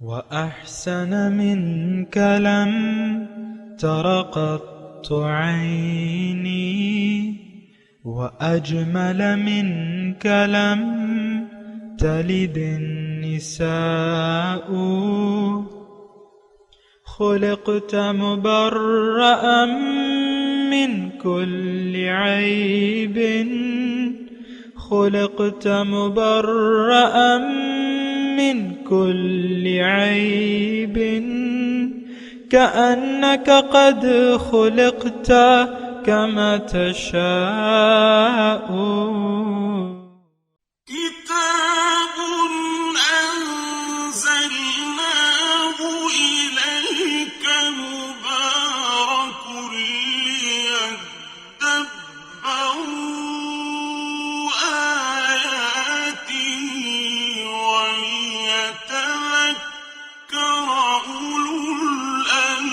وأحسن منك لم تر قط عيني وأجمل منك لم تلد النساء خلقت مبرأ من كل عيب خلقت مبرأ من كل عيب كأنك قد خلقت كما تشاء كتاب أنزلناه إليك مبارك ليدبروا آياته وليتذكر أولو الألباب.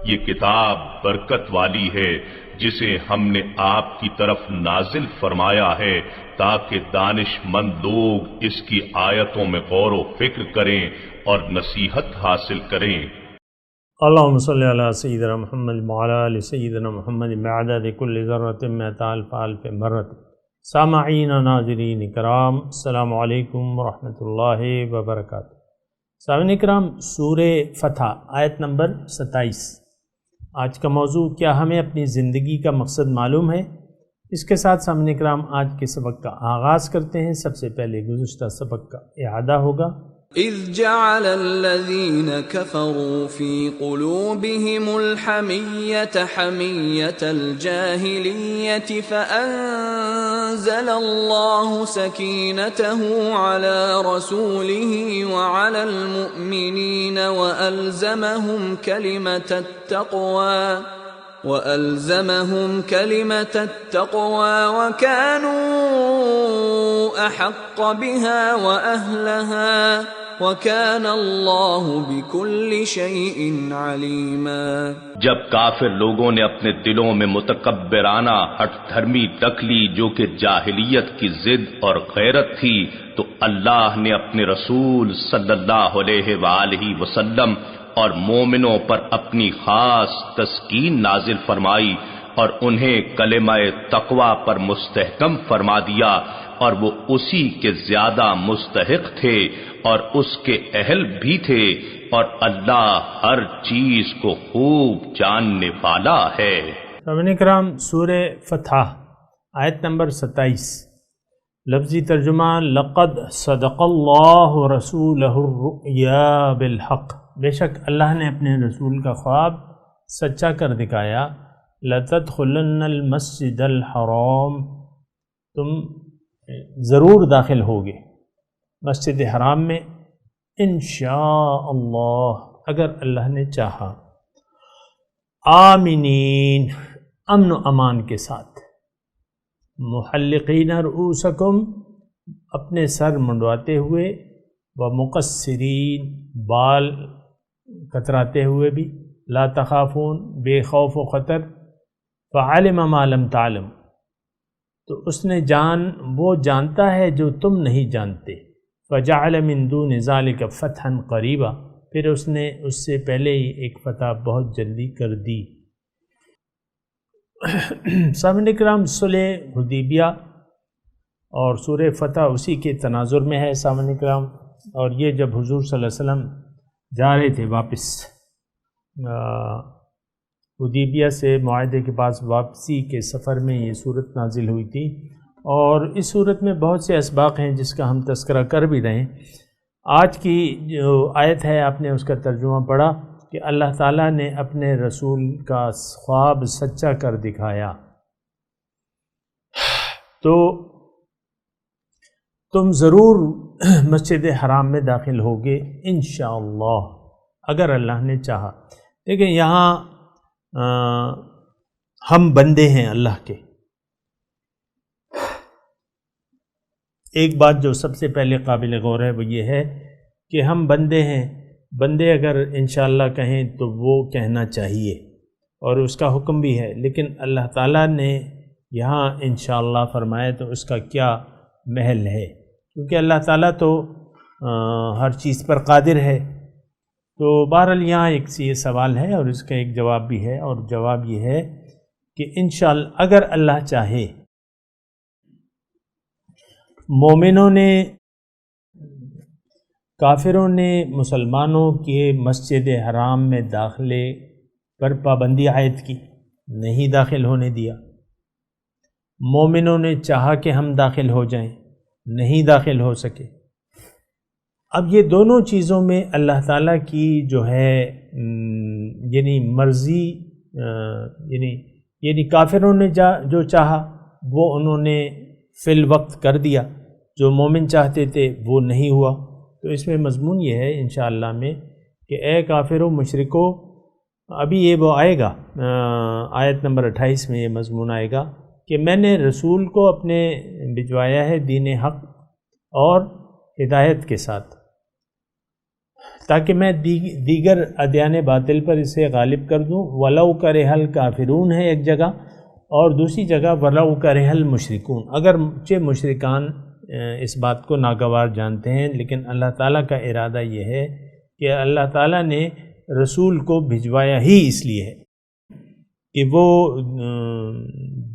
یہ کتاب برکت والی ہے جسے ہم نے آپ کی طرف نازل فرمایا ہے تاکہ دانش مند لوگ اس کی آیتوں میں غور و فکر کریں اور نصیحت حاصل کریں. اللہم صلی علی سیدنا محمد وعلی آل سیدنا محمد بعدد کل ذرۃ مئۃ الف الف مرۃ. سامعین و ناظرین کرام، السلام علیکم ورحمۃ اللہ وبرکاتہ. سامعین کرام، سورہ فتح آیت نمبر 27. آج کا موضوع کیا ہمیں اپنی زندگی کا مقصد معلوم ہے؟ اس کے ساتھ سامعین کرام آج کے سبق کا آغاز کرتے ہیں. سب سے پہلے گزشتہ سبق کا اعادہ ہوگا. اذ جعل الذين كفروا في قلوبهم الحمية حمية الجاهلية فأنزل الله سكينته على رسوله وعلى المؤمنين وألزمهم كلمة التقوى وكانوا أحق بها وأهلها وكان الله بكل شيء عليما. جب کافر لوگوں نے اپنے دلوں میں متکبرانہ ہٹ دھرمی رکھ لی جو کہ جاہلیت کی ضد اور غیرت تھی، تو اللہ نے اپنے رسول صلی اللہ علیہ وآلہ وسلم اور مومنوں پر اپنی خاص تسکین نازل فرمائی اور انہیں کلمہ تقوی پر مستحکم فرما دیا، اور وہ اسی کے زیادہ مستحق تھے اور اس کے اہل بھی تھے، اور اللہ ہر چیز کو خوب جاننے والا ہے. سامعین کرام، سورہ فتح آیت نمبر 27. لفظی ترجمہ: لقد صدق اللہ رسولہ الرؤیا بالحق. بے شک اللہ نے اپنے رسول کا خواب سچا کر دکھایا. لَتَدْخُلُنَّ الْمَسْجِدَ الْحَرَامَ، تم ضرور داخل ہوگے مسجد حرام میں انشاءاللہ، اگر اللہ نے چاہا. آمینین، امن و امان کے ساتھ. محلقین رؤوسکم، اپنے سر منڈواتے ہوئے. ومقصرین، بال کتراتے ہوئے بھی. لا تخافون، بے خوف و خطر. فعلم ما لم تعلم، تو اس نے وہ جانتا ہے جو تم نہیں جانتے. فجعل من دون ذلك فتحا قریبا، پھر اس نے اس سے پہلے ہی ایک فتح بہت جلدی کر دی. سامعین کرام، صلح حدیبیہ اور سورہ فتح اسی کے تناظر میں ہے. سامعین کرام، اور یہ جب حضور صلی اللہ علیہ وسلم جا رہے تھے واپس حدیبیہ سے معاہدے کے پاس واپسی کے سفر میں یہ صورت نازل ہوئی تھی. اور اس صورت میں بہت سے اسباق ہیں جس کا ہم تذکرہ کر بھی رہے ہیں. آج کی جو آیت ہے آپ نے اس کا ترجمہ پڑھا کہ اللہ تعالیٰ نے اپنے رسول کا خواب سچا کر دکھایا. تو تم ضرور مسجد حرام میں داخل ہوگے انشاءاللہ، اگر اللہ نے چاہا. لیکن یہاں ہم بندے ہیں اللہ کے. ایک بات جو سب سے پہلے قابل غور ہے وہ یہ ہے کہ ہم بندے ہیں. بندے اگر انشاءاللہ کہیں تو وہ کہنا چاہیے اور اس کا حکم بھی ہے، لیکن اللہ تعالیٰ نے یہاں انشاءاللہ فرمایا تو اس کا کیا محل ہے، کیونکہ اللہ تعالیٰ تو ہر چیز پر قادر ہے۔ تو بہرحال یہاں ایک یہ سوال ہے اور اس کا ایک جواب بھی ہے، اور جواب یہ ہے کہ انشاءاللہ اگر اللہ چاہے مومنوں نے، کافروں نے مسلمانوں کے مسجد حرام میں داخلے پر پابندی عائد کی، نہیں داخل ہونے دیا۔ مومنوں نے چاہا کہ ہم داخل ہو جائیں، نہیں داخل ہو سکے۔ اب یہ دونوں چیزوں میں اللہ تعالیٰ کی جو ہے یعنی مرضی، یعنی کافروں نے جو چاہا وہ انہوں نے فی الوقت کر دیا، جو مومن چاہتے تھے وہ نہیں ہوا۔ تو اس میں مضمون یہ ہے انشاءاللہ میں کہ اے کافروں مشرکو، ابھی یہ وہ آئے گا آیت نمبر 28 میں یہ مضمون آئے گا کہ میں نے رسول کو اپنے بھجوایا ہے دین حق اور ہدایت کے ساتھ، تاکہ میں دیگر ادیان باطل پر اسے غالب کر دوں۔ وَلَوْ كَرِهَ الْكَافِرُونَ ہے ایک جگہ، اور دوسری جگہ وَلَوْ كَرِهَ الْمُشْرِكُونَ، اگرچہ مشرکان اس بات کو ناگوار جانتے ہیں، لیکن اللہ تعالیٰ کا ارادہ یہ ہے کہ اللہ تعالیٰ نے رسول کو بھجوایا ہی اس لیے ہے کہ وہ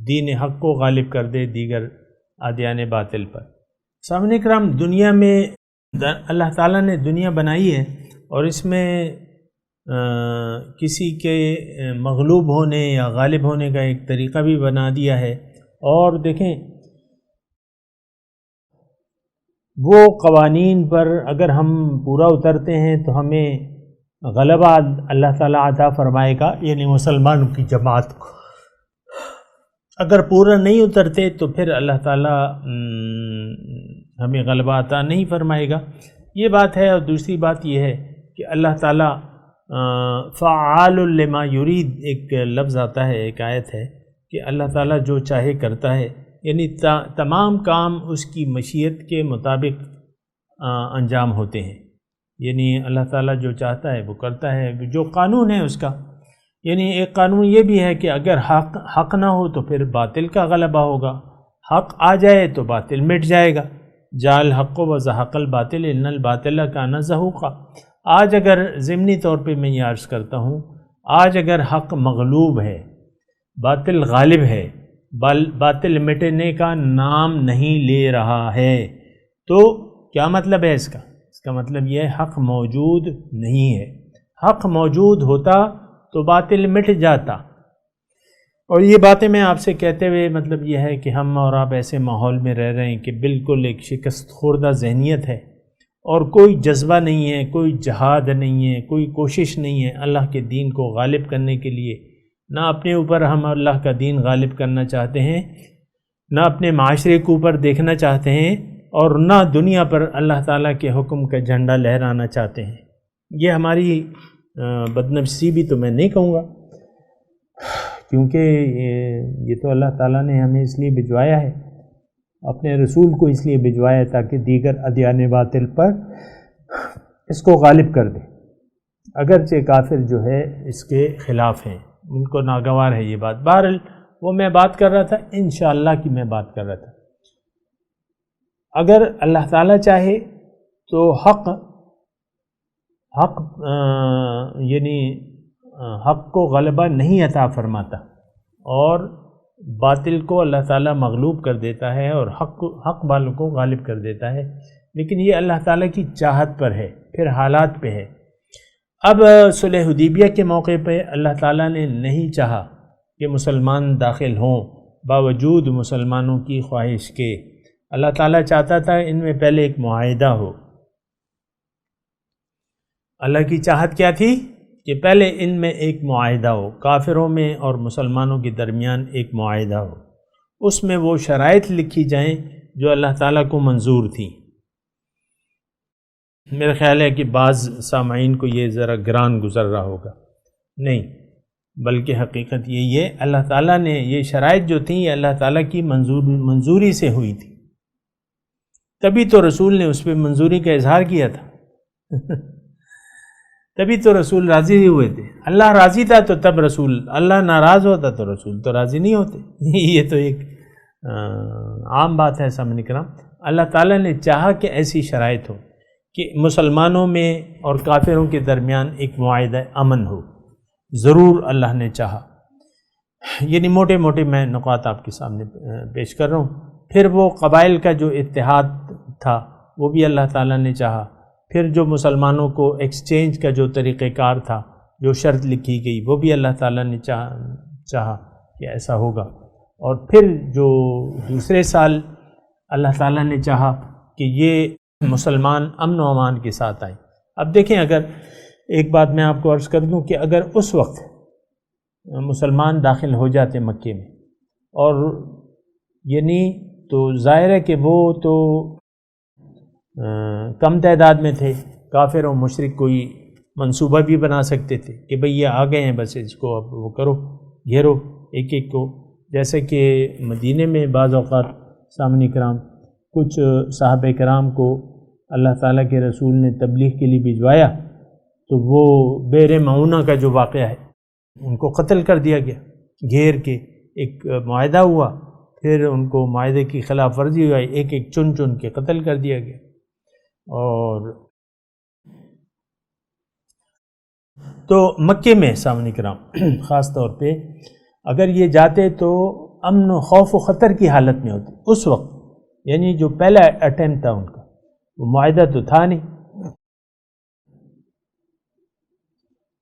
دین حق کو غالب کر دے دیگر ادیان باطل پر۔ سامعین کرام، دنیا میں اللہ تعالیٰ نے دنیا بنائی ہے اور اس میں کسی کے مغلوب ہونے یا غالب ہونے کا ایک طریقہ بھی بنا دیا ہے، اور دیکھیں وہ قوانین پر اگر ہم پورا اترتے ہیں تو ہمیں غلبہ اللہ تعالیٰ عطا فرمائے گا، یعنی مسلمانوں کی جماعت کو۔ اگر پورا نہیں اترتے تو پھر اللہ تعالیٰ ہمیں غلبہ عطا نہیں فرمائے گا، یہ بات ہے۔ اور دوسری بات یہ ہے کہ اللہ تعالیٰ فعال لما یرید ایک لفظ آتا ہے، ایک آیت ہے کہ اللہ تعالیٰ جو چاہے کرتا ہے، یعنی تمام کام اس کی مشیت کے مطابق انجام ہوتے ہیں، یعنی اللہ تعالیٰ جو چاہتا ہے وہ کرتا ہے، جو قانون ہے اس کا۔ یعنی ایک قانون یہ بھی ہے کہ اگر حق نہ ہو تو پھر باطل کا غلبہ ہوگا، حق آ جائے تو باطل مٹ جائے گا۔ جال حق و زحق الباطل ان الباطل کان زہوقا۔ آج اگر ضمنی طور پہ میں یہ عرض کرتا ہوں، آج اگر حق مغلوب ہے، باطل غالب ہے، باطل مٹنے کا نام نہیں لے رہا ہے، تو کیا مطلب ہے اس کا؟ اس کا مطلب یہ حق موجود نہیں ہے۔ حق موجود ہوتا تو باطل مٹ جاتا۔ اور یہ باتیں میں آپ سے کہتے ہوئے مطلب یہ ہے کہ ہم اور آپ ایسے ماحول میں رہ رہے ہیں کہ بالکل ایک شکست خوردہ ذہنیت ہے، اور کوئی جذبہ نہیں ہے، کوئی جہاد نہیں ہے، کوئی کوشش نہیں ہے اللہ کے دین کو غالب کرنے کے لیے۔ نہ اپنے اوپر ہم اللہ کا دین غالب کرنا چاہتے ہیں، نہ اپنے معاشرے کے اوپر دیکھنا چاہتے ہیں، اور نہ دنیا پر اللہ تعالیٰ کے حکم کا جھنڈا لہرانا چاہتے ہیں۔ یہ ہماری بدنصیبی تو میں نہیں کہوں گا، کیونکہ یہ تو اللہ تعالیٰ نے ہمیں اس لیے بھجوایا ہے، اپنے رسول کو اس لیے بھجوایا تاکہ دیگر ادیان باطل پر اس کو غالب کر دے، اگرچہ کافر جو ہے اس کے خلاف ہیں، ان کو ناگوار ہے یہ بات۔ بہرحال وہ میں بات کر رہا تھا انشاءاللہ کی میں بات کر رہا تھا، اگر اللہ تعالیٰ چاہے تو حق یعنی حق کو غلبہ نہیں عطا فرماتا، اور باطل کو اللہ تعالیٰ مغلوب کر دیتا ہے اور حق والوں کو غالب کر دیتا ہے، لیکن یہ اللہ تعالیٰ کی چاہت پر ہے، پھر حالات پہ ہے۔ اب صلح حدیبیہ کے موقع پہ اللہ تعالیٰ نے نہیں چاہا کہ مسلمان داخل ہوں، باوجود مسلمانوں کی خواہش کے۔ اللہ تعالیٰ چاہتا تھا ان میں پہلے ایک معاہدہ ہو۔ اللہ کی چاہت کیا تھی کہ پہلے ان میں ایک معاہدہ ہو، کافروں میں اور مسلمانوں کے درمیان ایک معاہدہ ہو، اس میں وہ شرائط لکھی جائیں جو اللہ تعالیٰ کو منظور تھیں۔ میرا خیال ہے کہ بعض سامعین کو یہ ذرا گران گزر رہا ہوگا، نہیں، بلکہ حقیقت یہی ہے اللہ تعالیٰ نے یہ شرائط جو تھیں یہ اللہ تعالیٰ کی منظوری سے ہوئی تھی، تبھی تو رسول نے اس پہ منظوری کا اظہار کیا تھا تبھی تو رسول راضی ہوئے تھے۔ اللہ راضی تھا تو تب رسول، اللہ ناراض ہوتا تو رسول تو راضی نہیں ہوتے۔ یہ تو ایک عام بات ہے سامعین کرام۔ اللہ تعالیٰ نے چاہا کہ ایسی شرائط ہو کہ مسلمانوں میں اور کافروں کے درمیان ایک معاہدہ امن ہو، ضرور اللہ نے چاہا۔ یعنی موٹے موٹے میں نکات آپ کے سامنے پیش کر رہا ہوں۔ پھر وہ قبائل کا جو اتحاد تھا وہ بھی اللہ تعالیٰ نے چاہا۔ پھر جو مسلمانوں کو ایکسچینج کا جو طریقہ کار تھا، جو شرط لکھی گئی، وہ بھی اللہ تعالیٰ نے چاہا کہ ایسا ہوگا۔ اور پھر جو دوسرے سال اللہ تعالیٰ نے چاہا کہ یہ مسلمان امن و امان کے ساتھ آئیں۔ اب دیکھیں، اگر ایک بات میں آپ کو عرض کر دوں کہ اگر اس وقت مسلمان داخل ہو جاتے مکے میں، اور یعنی تو ظاہر ہے کہ وہ تو کم تعداد میں تھے، کافر و مشرک کوئی منصوبہ بھی بنا سکتے تھے کہ بھئی یہ آ گئے ہیں، بس اس کو اب وہ کرو، گھیرو ایک ایک کو۔ جیسے کہ مدینے میں بعض اوقات سامعین کرام کچھ صحابہ کرام کو اللہ تعالیٰ کے رسول نے تبلیغ کے لیے بھجوایا، تو وہ بئر معونہ کا جو واقعہ ہے ان کو قتل کر دیا گیا، گھیر کے ایک معاہدہ ہوا، پھر ان کو معاہدے کی خلاف ورزی ہوئی، ایک ایک چن چن کے قتل کر دیا گیا۔ اور تو مکے میں سامعین کرام خاص طور پہ اگر یہ جاتے تو امن و خوف و خطر کی حالت میں ہوتے اس وقت، یعنی جو پہلا اٹیمپٹ تھا ان کا، وہ معاہدہ تو تھا نہیں،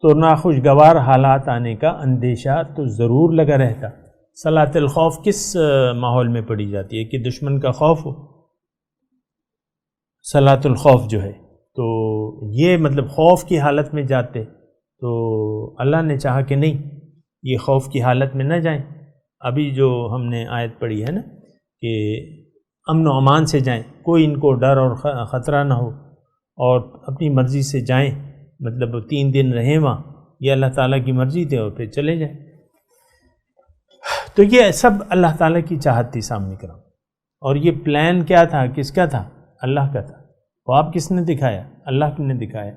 تو ناخوشگوار حالات آنے کا اندیشہ تو ضرور لگا رہتا۔ صلاۃ الخوف کس ماحول میں پڑھی جاتی ہے کہ دشمن کا خوف ہو، صلاۃ الخوف جو ہے، تو یہ مطلب خوف کی حالت میں جاتے، تو اللہ نے چاہا کہ نہیں، یہ خوف کی حالت میں نہ جائیں۔ ابھی جو ہم نے آیت پڑھی ہے نا کہ امن و امان سے جائیں، کوئی ان کو ڈر اور خطرہ نہ ہو، اور اپنی مرضی سے جائیں، مطلب 3 دن رہیں وہاں، یہ اللہ تعالیٰ کی مرضی تھے، اور پھر چلے جائیں۔ تو یہ سب اللہ تعالیٰ کی چاہت تھی سامنے کرام۔ اور یہ پلان کیا تھا، کس کا تھا؟ اللہ کا تھا۔ خواب کس نے دکھایا؟ اللہ نے دکھایا۔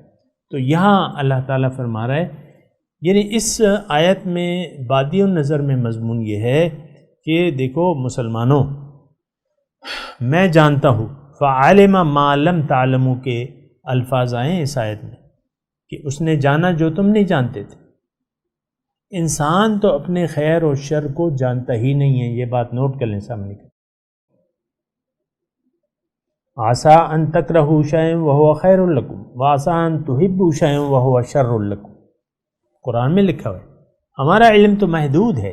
تو یہاں اللہ تعالیٰ فرما رہا ہے، یعنی اس آیت میں بادی النظر میں مضمون یہ ہے کہ دیکھو مسلمانوں، میں جانتا ہوں، فعلم ما لم تعلموا کے الفاظ آئے اس آیت میں کہ اس نے جانا جو تم نہیں جانتے تھے۔ انسان تو اپنے خیر اور شر کو جانتا ہی نہیں ہے، یہ بات نوٹ کر لیں سامنے کا۔ عسیٰ ان تکرہوا شیئا وہو خیر لکم وعسیٰ ان تحبوا شیئا وہو شر لکم، قرآن میں لکھا ہوا ہے۔ ہمارا علم تو محدود ہے،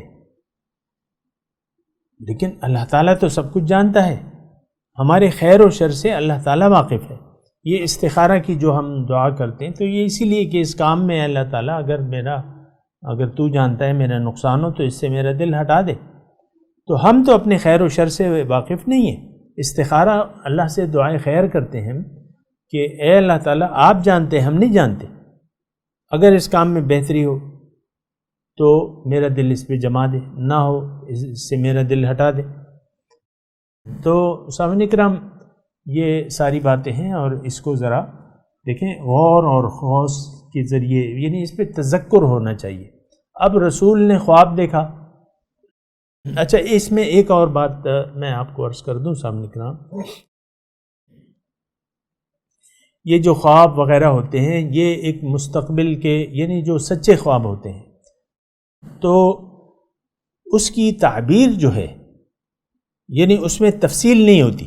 لیکن اللہ تعالیٰ تو سب کچھ جانتا ہے، ہمارے خیر و شر سے اللہ تعالیٰ واقف ہے۔ یہ استخارہ کی جو ہم دعا کرتے ہیں تو یہ اسی لیے کہ اس کام میں اللہ تعالیٰ اگر تو جانتا ہے میرا نقصان ہو تو اس سے میرا دل ہٹا دے۔ تو ہم تو اپنے خیر و شر سے واقف نہیں ہیں، استخارہ اللہ سے دعائیں خیر کرتے ہیں کہ اے اللہ تعالیٰ آپ جانتے ہیں، ہم نہیں جانتے، اگر اس کام میں بہتری ہو تو میرا دل اس پہ جما دے، نہ ہو اس سے میرا دل ہٹا دے۔ تو سامعین کرام یہ ساری باتیں ہیں، اور اس کو ذرا دیکھیں غور اور خوص کے ذریعے، یعنی اس پہ تذکر ہونا چاہیے۔ اب رسول نے خواب دیکھا۔ اچھا، اس میں ایک اور بات میں آپ کو عرض کر دوں سامعین کرام، یہ جو خواب وغیرہ ہوتے ہیں یہ ایک مستقبل کے، یعنی جو سچے خواب ہوتے ہیں، تو اس کی تعبیر جو ہے یعنی اس میں تفصیل نہیں ہوتی۔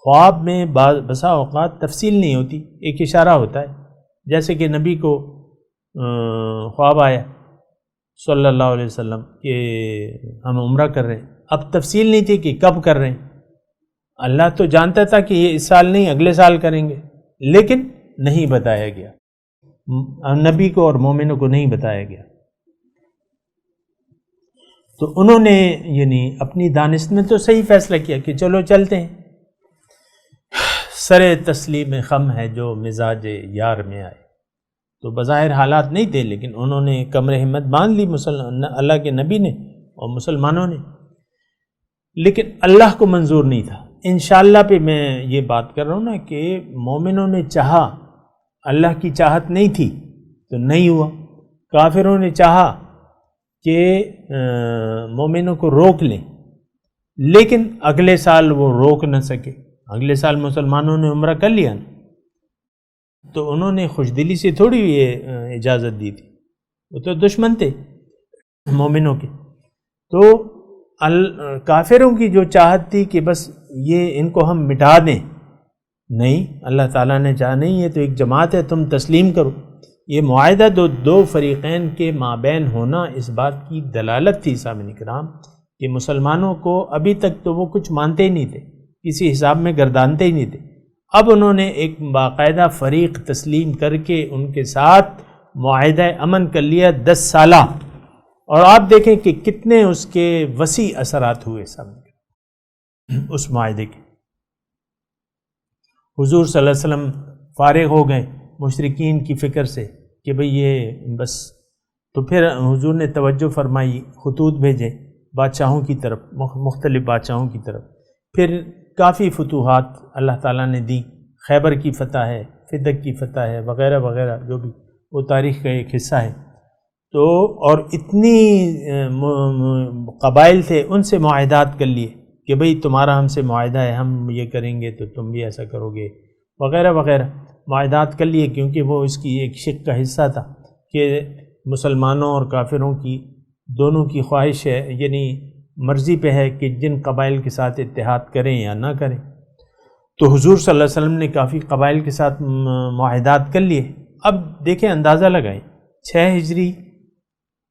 خواب میں بسا اوقات تفصیل نہیں ہوتی، ایک اشارہ ہوتا ہے، جیسے کہ نبی کو خواب آیا صلی اللہ علیہ وسلم کہ ہم عمرہ کر رہے ہیں، اب تفصیل نہیں تھی کہ کب کر رہے ہیں۔ اللہ تو جانتا تھا کہ یہ اس سال نہیں اگلے سال کریں گے، لیکن نہیں بتایا گیا، نبی کو اور مومنوں کو نہیں بتایا گیا۔ تو انہوں نے یعنی اپنی دانست میں تو صحیح فیصلہ کیا کہ چلو چلتے ہیں، سر تسلیم خم ہے جو مزاج یار میں آئے۔ تو بظاہر حالات نہیں تھے، لیکن انہوں نے کمر ہمت باندھ لی اللہ کے نبی نے اور مسلمانوں نے، لیکن اللہ کو منظور نہیں تھا۔ انشاءاللہ پہ میں یہ بات کر رہا ہوں نا کہ مومنوں نے چاہا، اللہ کی چاہت نہیں تھی تو نہیں ہوا۔ کافروں نے چاہا کہ مومنوں کو روک لیں، لیکن اگلے سال وہ روک نہ سکے، اگلے سال مسلمانوں نے عمرہ کر لیا نا، تو انہوں نے خوش دلی سے تھوڑی یہ اجازت دی تھی، وہ تو دشمن تھے مومنوں کے۔ تو کافروں کی جو چاہت تھی کہ بس یہ ان کو ہم مٹا دیں، نہیں، اللہ تعالیٰ نے چاہا نہیں، یہ تو ایک جماعت ہے، تم تسلیم کرو۔ یہ معاہدہ دو فریقین کے مابین ہونا اس بات کی دلالت تھی سامعین کرام کہ مسلمانوں کو ابھی تک تو وہ کچھ مانتے ہی نہیں تھے، کسی حساب میں گردانتے ہی نہیں تھے۔ اب انہوں نے ایک باقاعدہ فریق تسلیم کر کے ان کے ساتھ معاہدہ امن کر لیا 10 سالہ، اور آپ دیکھیں کہ کتنے اس کے وسیع اثرات ہوئے سامنے اس معاہدے کے۔ حضور صلی اللہ علیہ وسلم فارغ ہو گئے مشرکین کی فکر سے کہ بھئی یہ بس، تو پھر حضور نے توجہ فرمائی، خطوط بھیجے بادشاہوں کی طرف، مختلف بادشاہوں کی طرف، پھر کافی فتوحات اللہ تعالیٰ نے دی، خیبر کی فتح ہے، فدق کی فتح ہے، وغیرہ وغیرہ، جو بھی وہ تاریخ کا ایک حصہ ہے۔ تو اور اتنی قبائل تھے، ان سے معاہدات کر لیے کہ بھئی تمہارا ہم سے معاہدہ ہے، ہم یہ کریں گے تو تم بھی ایسا کرو گے، وغیرہ وغیرہ معاہدات کر لیے، کیونکہ وہ اس کی ایک شق کا حصہ تھا کہ مسلمانوں اور کافروں کی دونوں کی خواہش ہے، یعنی مرضی پہ ہے کہ جن قبائل کے ساتھ اتحاد کریں یا نہ کریں۔ تو حضور صلی اللہ علیہ وسلم نے کافی قبائل کے ساتھ معاہدات کر لیے۔ اب دیکھیں، اندازہ لگائیں، 6 ہجری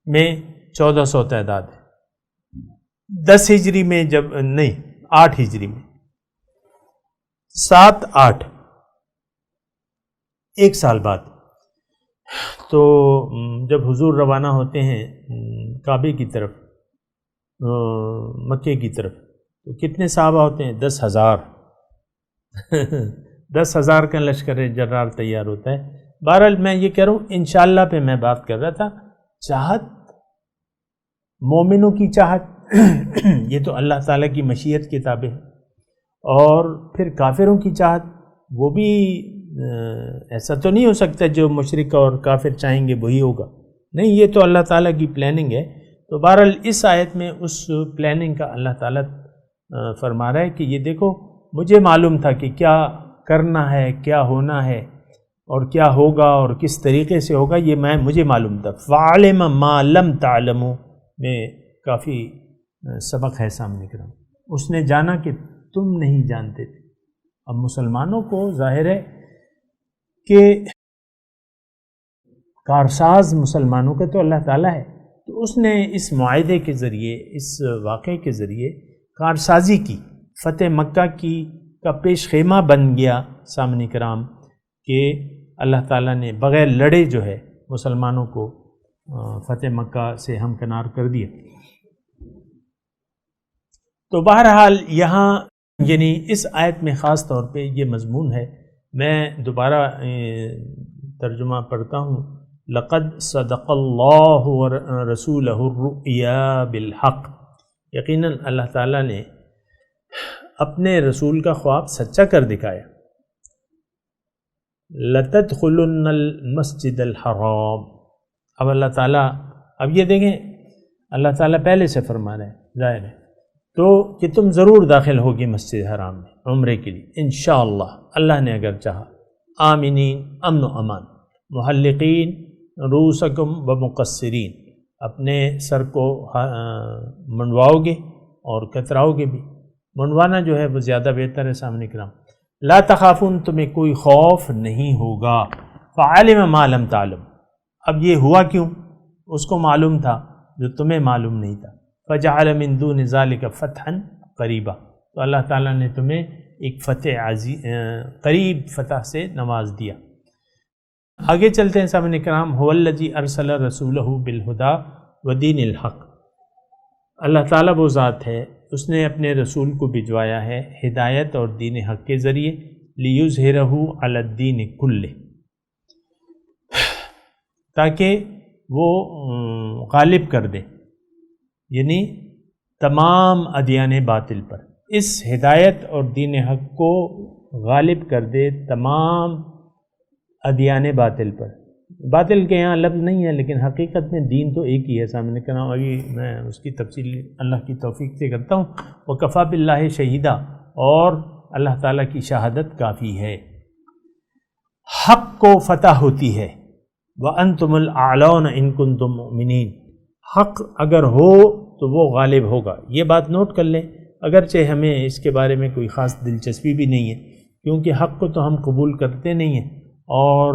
میں 1400 تعداد ہے، 10 ہجری میں جب نہیں 8 ہجری میں 7 8 ایک سال بعد تو جب حضور روانہ ہوتے ہیں کعبے کی طرف، مکے کی طرف، تو کتنے صحابہ ہوتے ہیں؟ 10,000 10,000 کا لشکر جرار تیار ہوتا ہے۔ بہرحال میں یہ کہہ رہا ہوں، انشاءاللہ پہ میں بات کر رہا تھا، چاہت مومنوں کی چاہت یہ تو اللہ تعالیٰ کی مشیت کے تابع ہے، اور پھر کافروں کی چاہت وہ بھی ایسا تو نہیں ہو سکتا جو مشرک اور کافر چاہیں گے وہی ہوگا، نہیں، یہ تو اللہ تعالیٰ کی پلاننگ ہے۔ تو بہرحال اس آیت میں اس پلاننگ کا اللہ تعالیٰ فرما رہا ہے کہ یہ دیکھو، مجھے معلوم تھا کہ کیا کرنا ہے، کیا ہونا ہے، اور کیا ہوگا اور کس طریقے سے ہوگا، یہ مجھے معلوم تھا۔ فَعَلِمَ مَا لَمْ تَعْلَمُوا میں کافی سبق ہے سامنے کرام، اس نے جانا کہ تم نہیں جانتے تھے۔ اب مسلمانوں کو ظاہر ہے کہ کارساز مسلمانوں کا تو اللہ تعالیٰ ہے، تو اس نے اس معاہدے کے ذریعے، اس واقعے کے ذریعے کارسازی کی، فتح مکہ کا پیش خیمہ بن گیا سامنے کرام کہ اللہ تعالیٰ نے بغیر لڑے جو ہے مسلمانوں کو فتح مکہ سے ہمکنار کر دیا۔ تو بہرحال یہاں یعنی اس آیت میں خاص طور پہ یہ مضمون ہے، میں دوبارہ ترجمہ پڑھتا ہوں۔ لقد صدق اللہ رسولہ الرؤیا بالحق، یقیناً اللہ تعالیٰ نے اپنے رسول کا خواب سچا کر دکھایا۔ لتدخلن المسجد الحرام، اب اللہ تعالیٰ، اب یہ دیکھیں اللہ تعالیٰ پہلے سے فرما رہے ہیں، ظاہر ہے تو کہ تم ضرور داخل ہوگی مسجد حرام میں عمرے کے لیے انشاءاللہ، اللہ نے اگر چاہا۔ آمینین، امن و امان، محلقین رؤوسکم و مقصرین، اپنے سر کو منڈواؤ گے اور کتراؤ گے بھی، منڈوانا جو ہے وہ زیادہ بہتر ہے سامنے کرام۔ لا تخافون، تمہیں کوئی خوف نہیں ہوگا۔ فعلم ما لم تعلم، اب یہ ہوا کیوں؟ اس کو معلوم تھا جو تمہیں معلوم نہیں تھا۔ فجعل من دون ذلك فتحا قریبا، تو اللہ تعالیٰ نے تمہیں ایک فتح قریب فتح سے نواز دیا۔ آگے چلتے ہیں سامعین کرام۔ هو الذی ارسل رسولہ بالہدی ودین الحق، اللہ تعالیٰ وہ ذات ہے، اس نے اپنے رسول کو بھجوایا ہے ہدایت اور دین حق کے ذریعے، لیظہرہ علی الدین کلہ، تاکہ وہ غالب کر دے، یعنی تمام ادیان باطل پر، اس ہدایت اور دین حق کو غالب کر دے تمام ادیان باطل پر۔ باطل کے یہاں لفظ نہیں ہے، لیکن حقیقت میں دین تو ایک ہی ہے سامنے کرنا، ابھی میں اس کی تفصیل اللہ کی توفیق سے کرتا ہوں۔ وکفیٰ باللہ شہیدہ، اور اللہ تعالیٰ کی شہادت کافی ہے۔ حق کو فتح ہوتی ہے، وَأَنْتُمُ الْأَعْلَوْنَ إِن كُنتُم مُؤْمِنِينَ، حق اگر ہو تو وہ غالب ہوگا۔ یہ بات نوٹ کر لیں، اگرچہ ہمیں اس کے بارے میں کوئی خاص دلچسپی بھی نہیں ہے، کیونکہ حق کو تو ہم قبول کرتے نہیں ہیں، اور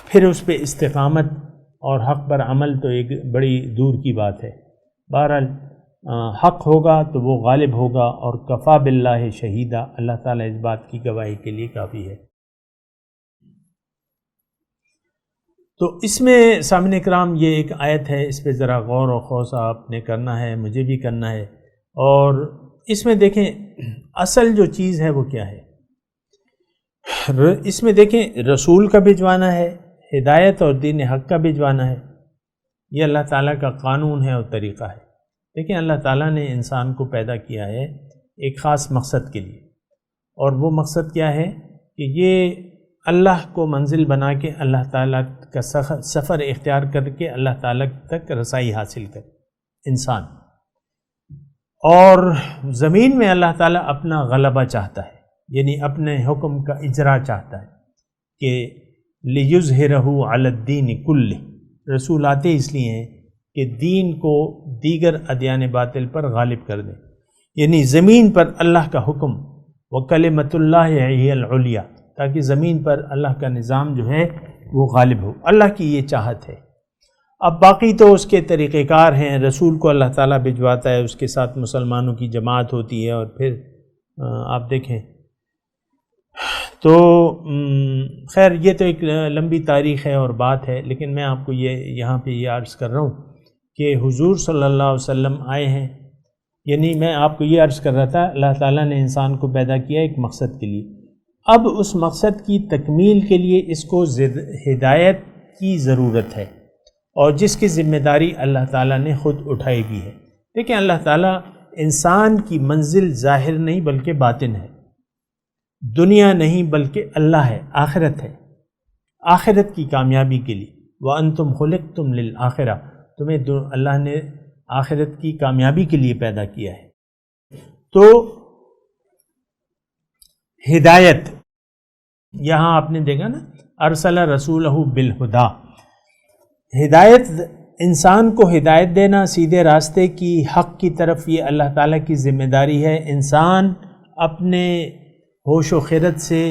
پھر اس پہ استقامت اور حق پر عمل تو ایک بڑی دور کی بات ہے۔ بہرحال حق ہوگا تو وہ غالب ہوگا، اور کفا باللہ شہیدہ، اللہ تعالیٰ اس بات کی گواہی کے لیے کافی ہے۔ تو اس میں سامعین کرام یہ ایک آیت ہے، اس پہ ذرا غور و خوض آپ نے کرنا ہے، مجھے بھی کرنا ہے، اور اس میں دیکھیں اصل جو چیز ہے وہ کیا ہے۔ اس میں دیکھیں رسول کا بھجوانا ہے، ہدایت اور دین حق کا بھجوانا ہے، یہ اللہ تعالیٰ کا قانون ہے اور طریقہ ہے۔ دیکھیں اللہ تعالیٰ نے انسان کو پیدا کیا ہے ایک خاص مقصد کے لیے، اور وہ مقصد کیا ہے کہ یہ اللہ کو منزل بنا کے اللہ تعالیٰ کا سفر اختیار کر کے اللہ تعالیٰ تک رسائی حاصل کر انسان، اور زمین میں اللہ تعالیٰ اپنا غلبہ چاہتا ہے، یعنی اپنے حکم کا اجرا چاہتا ہے کہ لِيُظْهِرَهُ عَلَى الدِّينِ كُلِّهِ، رسول آتے اس لیے ہیں کہ دین کو دیگر ادیان باطل پر غالب کر دیں، یعنی زمین پر اللہ کا حکم، وَكَلِمَةُ اللَّهِ هِيَ الْعُلْيَا، تاکہ زمین پر اللہ کا نظام جو ہے وہ غالب ہو، اللہ کی یہ چاہت ہے۔ اب باقی تو اس کے طریقہ کار ہیں، رسول کو اللہ تعالیٰ بھجواتا ہے، اس کے ساتھ مسلمانوں کی جماعت ہوتی ہے، اور پھر آپ دیکھیں تو خیر یہ تو ایک لمبی تاریخ ہے اور بات ہے، لیکن میں آپ کو یہاں پہ یہ عرض کر رہا ہوں کہ حضور صلی اللہ علیہ وسلم آئے ہیں، یعنی میں آپ کو یہ عرض کر رہا تھا اللہ تعالیٰ نے انسان کو پیدا کیا ایک مقصد کے لیے، اب اس مقصد کی تکمیل کے لیے اس کو ہدایت کی ضرورت ہے، اور جس کی ذمہ داری اللہ تعالیٰ نے خود اٹھائی بھی ہے۔ دیکھیں اللہ تعالیٰ انسان کی منزل ظاہر نہیں بلکہ باطن ہے، دنیا نہیں بلکہ اللہ ہے، آخرت ہے، آخرت کی کامیابی کے لیے۔ وَأَنْتُمْ خُلِقْتُمْ لِلْآخِرَةِ، تمہیں اللہ نے آخرت کی کامیابی کے لیے پیدا کیا ہے۔ تو ہدایت، یہاں آپ نے دیکھا نا ارسل رسولہ بالہدا، ہدایت، انسان کو ہدایت دینا سیدھے راستے کی، حق کی طرف، یہ اللہ تعالیٰ کی ذمہ داری ہے۔ انسان اپنے ہوش و خرد سے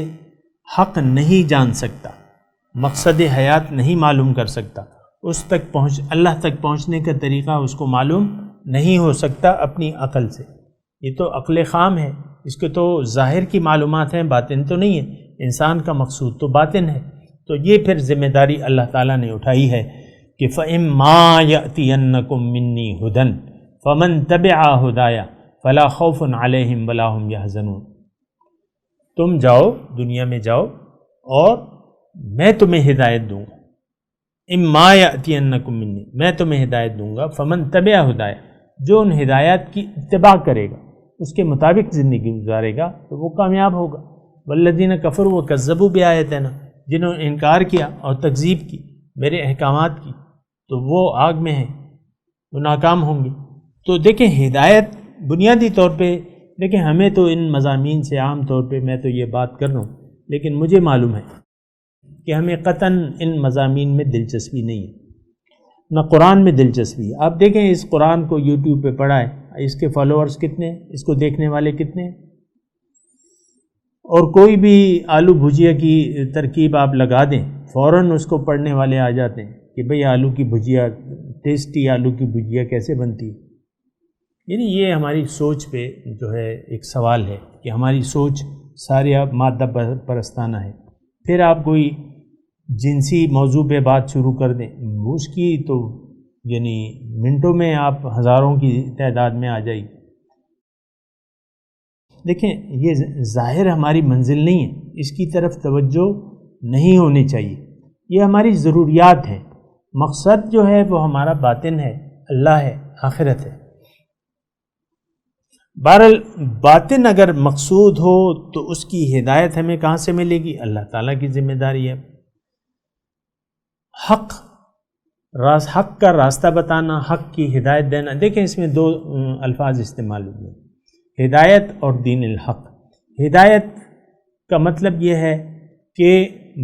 حق نہیں جان سکتا، مقصد حیات نہیں معلوم کر سکتا، اس تک اللہ تک پہنچنے کا طریقہ اس کو معلوم نہیں ہو سکتا اپنی عقل سے، یہ تو عقل خام ہے، اس کے تو ظاہر کی معلومات ہیں، باطن تو نہیں ہے، انسان کا مقصود تو باطن ہے۔ تو یہ پھر ذمہ داری اللہ تعالیٰ نے اٹھائی ہے کہ فَإِمَّا يَأْتِيَنَّكُم مِّنِّي هُدًى فَمَن تَبِعَ هُدَايَ فَلَا خَوْفٌ عَلَيْهِمْ وَلَا هُمْ يَحْزَنُونَ، تم جاؤ دنیا میں جاؤ اور میں تمہیں ہدایت دوں گا، اِمَّا يَأْتِيَنَّكُم مِّنِّي، میں تمہیں ہدایت دوں گا، فَمَن تَبِعَ هُدَايَ، جو ان ہدایات کی اتباع کرے گا، اس کے مطابق زندگی گزارے گا تو وہ کامیاب ہوگا۔ والذین کفروا وکذبوا بآیاتنا، جنہوں نے انکار کیا اور تکذیب کی میرے احکامات کی تو وہ آگ میں ہیں، وہ ناکام ہوں گے۔ تو دیکھیں ہدایت بنیادی طور پہ، دیکھیں ہمیں تو ان مضامین سے عام طور پہ میں تو یہ بات کر رہا ہوں، لیکن مجھے معلوم ہے کہ ہمیں قطعاً ان مضامین میں دلچسپی نہیں ہے، نہ قرآن میں دلچسپی ہے۔ آپ دیکھیں اس قرآن کو یوٹیوب پہ پڑھا ہے، اس کے فالوورز کتنے ہیں، اس کو دیکھنے والے کتنے ہیں، اور کوئی بھی آلو بھجیا کی ترکیب آپ لگا دیں فوراً اس کو پڑھنے والے آ جاتے ہیں کہ بھئی آلو کی بھجیا، ٹیسٹی آلو کی بھجیا کیسے بنتی ہے۔ یعنی یہ ہماری سوچ پہ جو ہے ایک سوال ہے کہ ہماری سوچ ساری مادہ پرستانہ ہے۔ پھر آپ کوئی جنسی موضوع پہ بات شروع کر دیں، اس کی تو یعنی منٹوں میں آپ ہزاروں کی تعداد میں آ جائے۔ دیکھیں یہ ظاہر ہماری منزل نہیں ہے، اس کی طرف توجہ نہیں ہونی چاہیے، یہ ہماری ضروریات ہیں، مقصد جو ہے وہ ہمارا باطن ہے، اللہ ہے، آخرت ہے۔ بہرحال باطن اگر مقصود ہو تو اس کی ہدایت ہمیں کہاں سے ملے گی؟ اللہ تعالیٰ کی ذمہ داری ہے۔ حق کا راستہ بتانا، حق کی ہدایت دینا۔ دیکھیں اس میں دو الفاظ استعمال ہوئے، ہدایت اور دین الحق۔ ہدایت کا مطلب یہ ہے کہ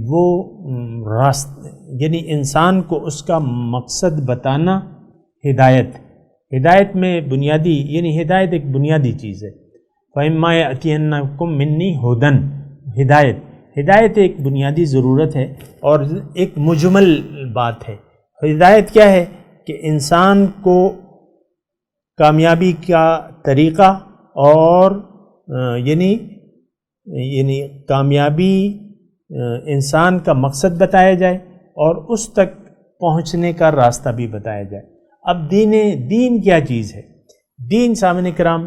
وہ یعنی انسان کو اس کا مقصد بتانا ہدایت میں بنیادی، یعنی ہدایت ایک بنیادی چیز ہے۔ فَإِمَّا يَأْتِيَنَّكُم مِّنِّي هُدًى، ہدایت ایک بنیادی ضرورت ہے اور ایک مجمل بات ہے۔ ہدایت کیا ہے کہ انسان کو کامیابی کا طریقہ اور یعنی کامیابی انسان کا مقصد بتایا جائے اور اس تک پہنچنے کا راستہ بھی بتایا جائے۔ اب دین کیا چیز ہے؟ دین سامعین کرام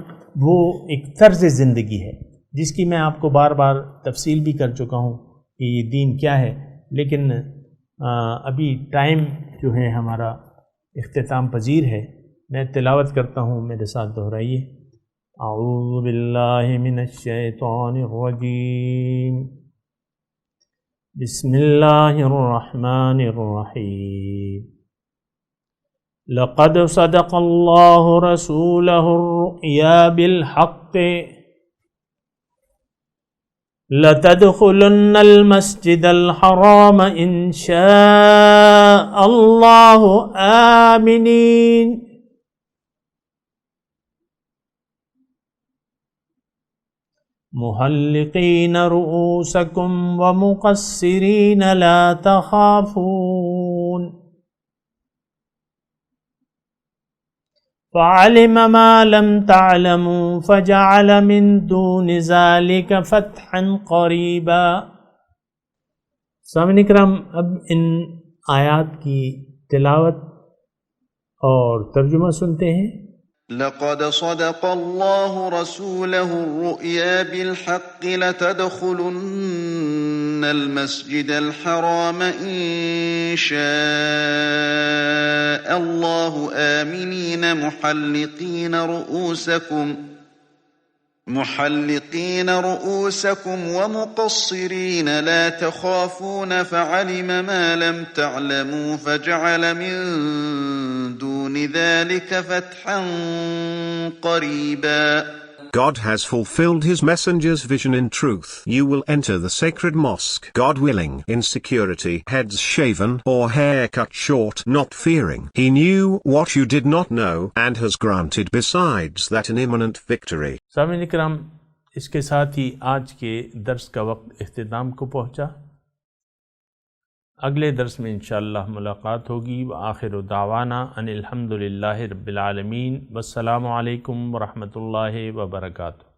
وہ ایک طرز زندگی ہے جس کی میں آپ کو بار بار تفصیل بھی کر چکا ہوں کہ یہ دین کیا ہے، لیکن ابھی ٹائم جو ہے ہمارا اختتام پذیر ہے۔ میں تلاوت کرتا ہوں، میرے ساتھ دہرائیے۔ اعوذ باللہ من الشیطان الرجیم، بسم اللہ الرحمن الرحیم۔ لقد صدق اللہ رسولہ الرؤیا بالحق لتدخلن المسجد الحرام ان شاء اللہ آمنین محلقین رؤوسکم ومقصرین لا تخافون فعلم ما لم تعلموا فجعل من دون ذلك فتحا قریبا۔ سامعین کرام، اب ان آیات کی تلاوت اور ترجمہ سنتے ہیں۔ لقد صدق الله رسوله الرؤيا بالحق لتدخلن المسجد الحرام إن شاء الله آمنين محلقين رؤوسكم ومقصرين لا تخافون فعلم ما لم تعلموا فجعل من دون ذلك فتحا قريبا۔ God has fulfilled his messenger's vision in truth. You will enter the sacred mosque, God willing, in security, heads shaven or hair cut short, not fearing. He knew what you did not know and has granted besides that an imminent victory. سامعین کرام، اس کے ساتھ ہی آج کے درس کا وقت اختتام کو پہنچا۔ اگلے درس میں انشاءاللہ ملاقات ہوگی۔ وآخر دعوانا ان الحمدللہ رب العالمین، والسلام علیکم ورحمۃ اللہ وبرکاتہ۔